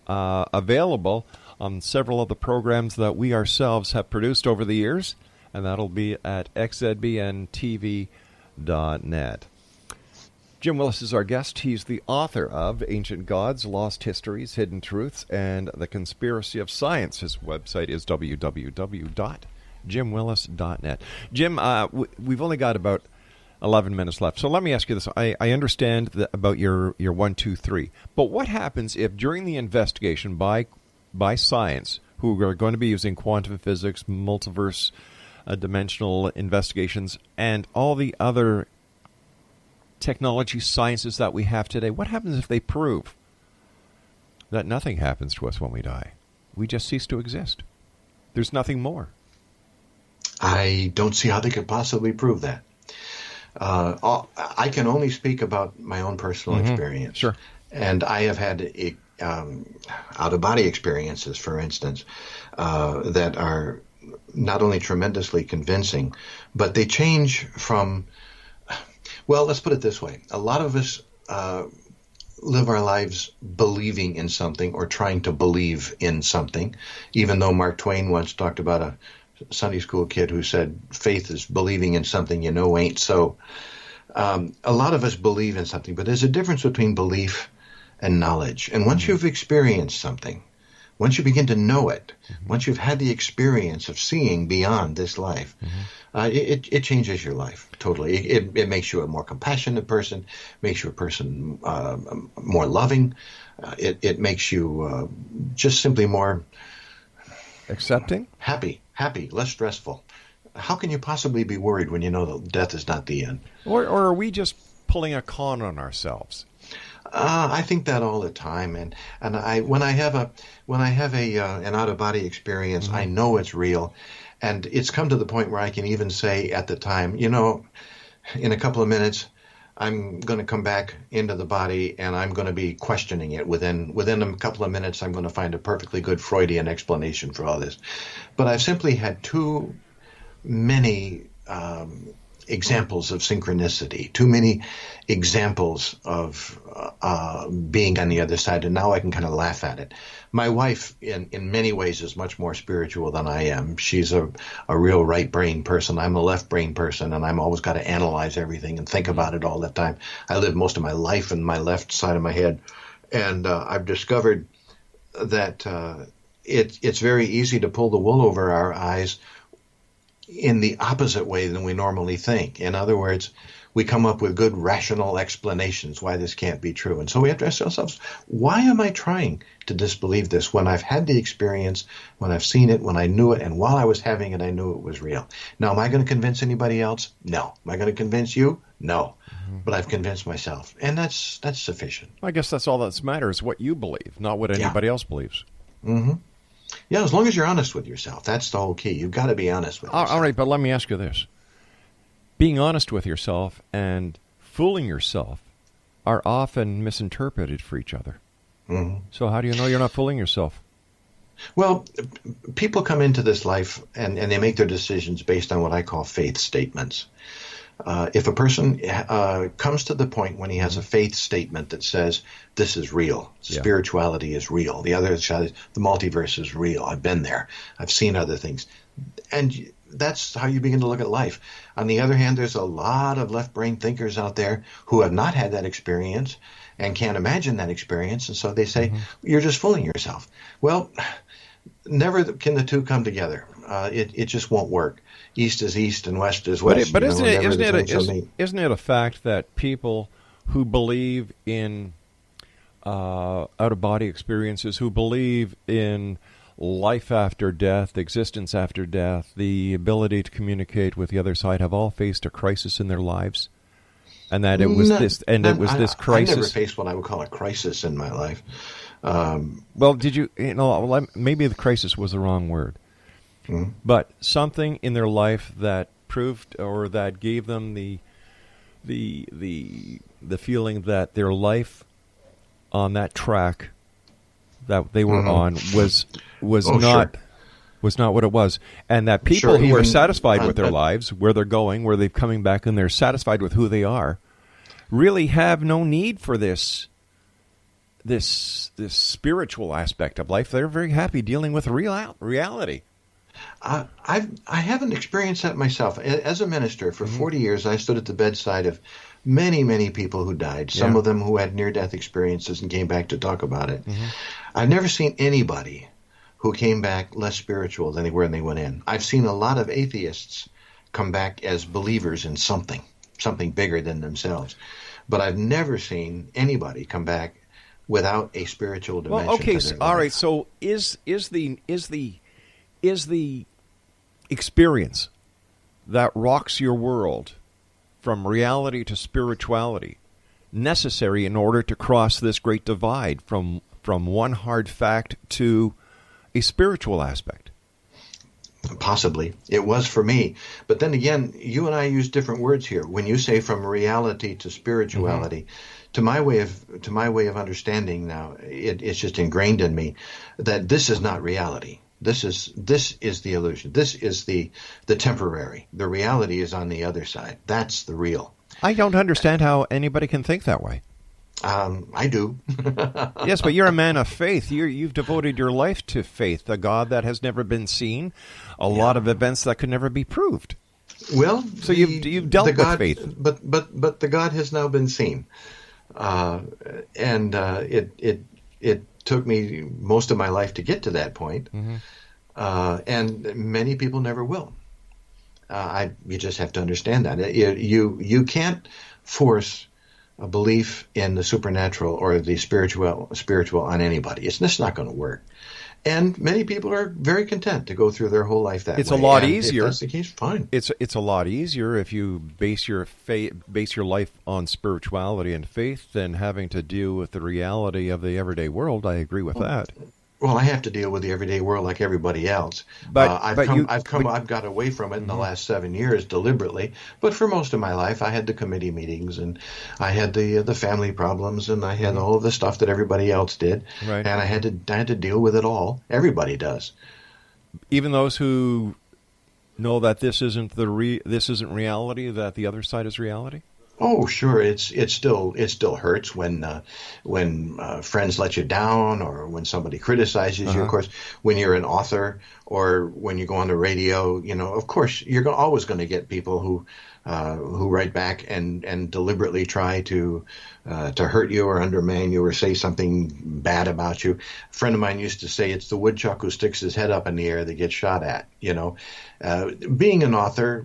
available on several of the programs that we ourselves have produced over the years, and that'll be at xzbntv.net. Jim Willis is our guest. He's the author of Ancient Gods, Lost Histories, Hidden Truths, and The Conspiracy of Science. His website is www.jimwillis.net. Jim, we've only got about 11 minutes left. So let me ask you this. I understand about your 1, 2, 3. But what happens if during the investigation by science, who are going to be using quantum physics, multiverse, dimensional investigations, and all the other technology sciences that we have today, what happens if they prove that nothing happens to us when we die? We just cease to exist. There's nothing more. I don't see how they could possibly prove that. I can only speak about my own personal experience. Sure. And I have had out-of-body experiences, for instance, that are not only tremendously convincing, but they change from... Well, let's put it this way. A lot of us live our lives believing in something or trying to believe in something, even though Mark Twain once talked about a Sunday school kid who said, faith is believing in something you know ain't so. A lot of us believe in something, but there's a difference between belief and knowledge. And once you've experienced something, once you begin to know it, once you've had the experience of seeing beyond this life, it changes your life totally. It makes you a more compassionate person, makes you a person more loving. It makes you just simply more accepting, happy, less stressful. How can you possibly be worried when you know that death is not the end? Or are we just pulling a con on ourselves? I think that all the time, and when I have an out of body experience, I know it's real, and it's come to the point where I can even say at the time, in a couple of minutes, I'm going to come back into the body, and I'm going to be questioning it. Within a couple of minutes, I'm going to find a perfectly good Freudian explanation for all this. But I've simply had too many examples of synchronicity, too many examples of being on the other side, and now I can kind of laugh at it. My wife, in many ways, is much more spiritual than I am. She's a real right brain person. I'm a left brain person, and I'm always got to analyze everything and think about it all the time. I live most of my life in my left side of my head, and I've discovered that it's very easy to pull the wool over our eyes in the opposite way than we normally think. In other words, we come up with good rational explanations why this can't be true. And so we have to ask ourselves, why am I trying to disbelieve this when I've had the experience, when I've seen it, when I knew it, and while I was having it, I knew it was real? Now, am I going to convince anybody else? No. Am I going to convince you? No. But I've convinced myself, and that's sufficient. I guess that's all that matters, what you believe, not what anybody else believes. Mm-hmm. Yeah, as long as you're honest with yourself. That's the whole key. You've got to be honest with yourself. All right, but let me ask you this. Being honest with yourself and fooling yourself are often misinterpreted for each other. Mm-hmm. So how do you know you're not fooling yourself? Well, people come into this life and they make their decisions based on what I call faith statements. If a person comes to the point when he has a faith statement that says, this is real, spirituality is real, the other side, the multiverse is real, I've been there, I've seen other things, and that's how you begin to look at life. On the other hand, there's a lot of left-brain thinkers out there who have not had that experience and can't imagine that experience, and so they say, you're just fooling yourself. Well, never can the two come together. It just won't work. East is east and west is west. But isn't it a fact that people who believe in out-of-body experiences, who believe in life after death, existence after death, the ability to communicate with the other side, have all faced a crisis in their lives? And that it was this crisis. I never faced what I would call a crisis in my life. Well, did you? Maybe the crisis was the wrong word. Mm-hmm. But something in their life that proved or that gave them the feeling that their life on that track that they were on was not what it was, and that people who are satisfied with their lives, where they're going, where they're coming back, and they're satisfied with who they are, really have no need for this spiritual aspect of life. They're very happy dealing with reality. I haven't experienced that myself. As a minister for 40 years, I stood at the bedside of many, many people who died, some of them who had near-death experiences and came back to talk about it. I've never seen anybody who came back less spiritual than they were when they went in. I've seen a lot of atheists come back as believers in something bigger than themselves. But I've never seen anybody come back without a spiritual dimension. Well, okay, to their all life. right. So is the experience that rocks your world from reality to spirituality necessary in order to cross this great divide from one hard fact to a spiritual aspect? Possibly. It was for me. But then again, you and I use different words here. When you say from reality to spirituality, to my way of understanding now, it's just ingrained in me that this is not reality. This is the illusion. This is the temporary. The reality is on the other side. That's the real. I don't understand how anybody can think that way. I do. Yes, but you're a man of faith. You've devoted your life to faith, a God that has never been seen, a lot of events that could never be proved. Well, so you've dealt with faith, but the God has now been seen, and it took me most of my life to get to that point, and many people never will. You just have to understand that you can't force a belief in the supernatural or the spiritual on anybody. It's just not going to work. And many people are very content to go through their whole life that way. It's a lot easier. If that's the case, fine. It's a lot easier if you base your life on spirituality and faith than having to deal with the reality of the everyday world. I agree with that. Well, I have to deal with the everyday world like everybody else. But I've got away from it in the last 7 years deliberately. But for most of my life, I had the committee meetings, and I had the family problems, and I had all of the stuff that everybody else did. Right. And I had to deal with it all. Everybody does. Even those who know that this isn't reality, that the other side is reality. Oh, sure. It still hurts when friends let you down, or when somebody criticizes you. Of course, when you're an author or when you go on the radio, of course you're always going to get people who write back and deliberately try to hurt you or undermine you or say something bad about you. A friend of mine used to say it's the woodchuck who sticks his head up in the air that gets shot at. Being an author,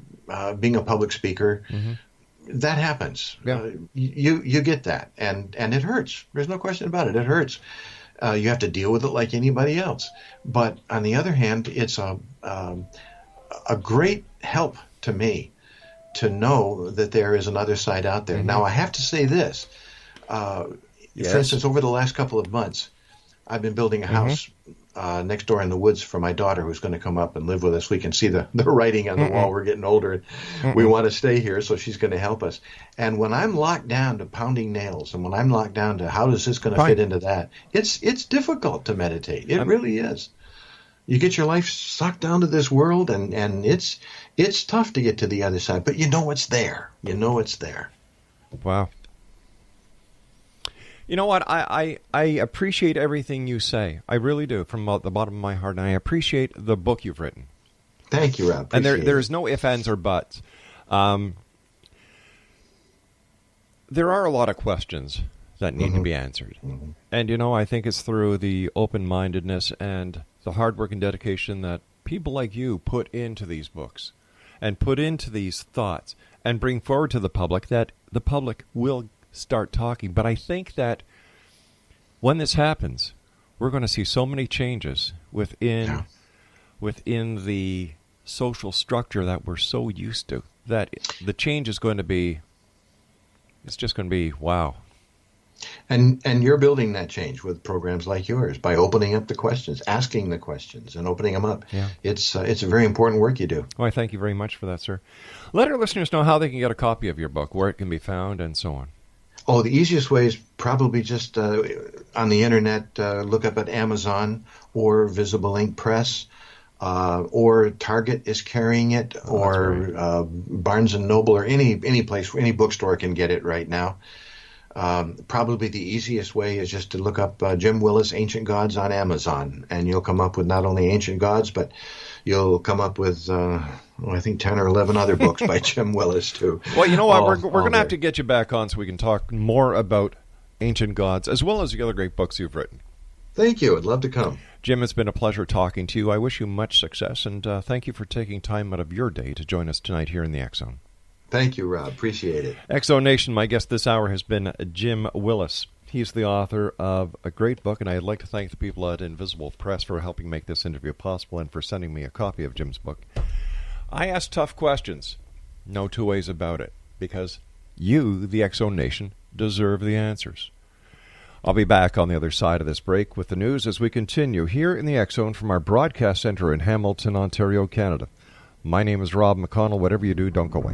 being a public speaker. That happens. Yeah. You get that, and it hurts. There's no question about it. It hurts. You have to deal with it like anybody else. But on the other hand, it's a great help to me to know that there is another side out there. Now, I have to say this. For instance, over the last couple of months, I've been building a house next door in the woods for my daughter, who's going to come up and live with us. We can see the writing on the wall. We're getting older. We want to stay here, so she's going to help us. And when I'm locked down to pounding nails, and when I'm locked down to how is this going to fit into that, it's difficult to meditate. It really is. You get your life sucked down to this world, and it's tough to get to the other side. But you know it's there. You know it's there. Wow. You know what? I appreciate everything you say. I really do, from the bottom of my heart. And I appreciate the book you've written. Thank you, Rob. And there's no ifs, ands, or buts. There are a lot of questions that need to be answered. And, I think it's through the open-mindedness and the hard work and dedication that people like you put into these books and put into these thoughts and bring forward to the public that the public will start talking. But I think that when this happens, we're going to see so many changes within the social structure that we're so used to, that the change is going to be, it's just going to be wow. And you're building that change with programs like yours by opening up the questions, asking the questions, and opening them up. Yeah. It's a very important work you do. Well, I thank you very much for that, sir. Let our listeners know how they can get a copy of your book, where it can be found, and so on. Oh, the easiest way is probably just on the internet, look up at Amazon or Visible Ink Press, or Target is carrying it, or Barnes & Noble, or any place, any bookstore can get it right now. Probably the easiest way is just to look up Jim Willis, Ancient Gods on Amazon, and you'll come up with not only Ancient Gods, but you'll come up with, I think, 10 or 11 other books by Jim Willis, too. Well, you know what? We're going to have to get you back on so we can talk more about Ancient Gods, as well as the other great books you've written. Thank you. I'd love to come. Jim, it's been a pleasure talking to you. I wish you much success, and thank you for taking time out of your day to join us tonight here in the X Zone. Thank you, Rob. Appreciate it. X Zone Nation, my guest this hour has been Jim Willis. He's the author of a great book, and I'd like to thank the people at Invisible Press for helping make this interview possible and for sending me a copy of Jim's book. I ask tough questions. No two ways about it, because you, the X Zone Nation, deserve the answers. I'll be back on the other side of this break with the news as we continue here in the X Zone from our broadcast center in Hamilton, Ontario, Canada. My name is Rob McConnell. Whatever you do, don't go away.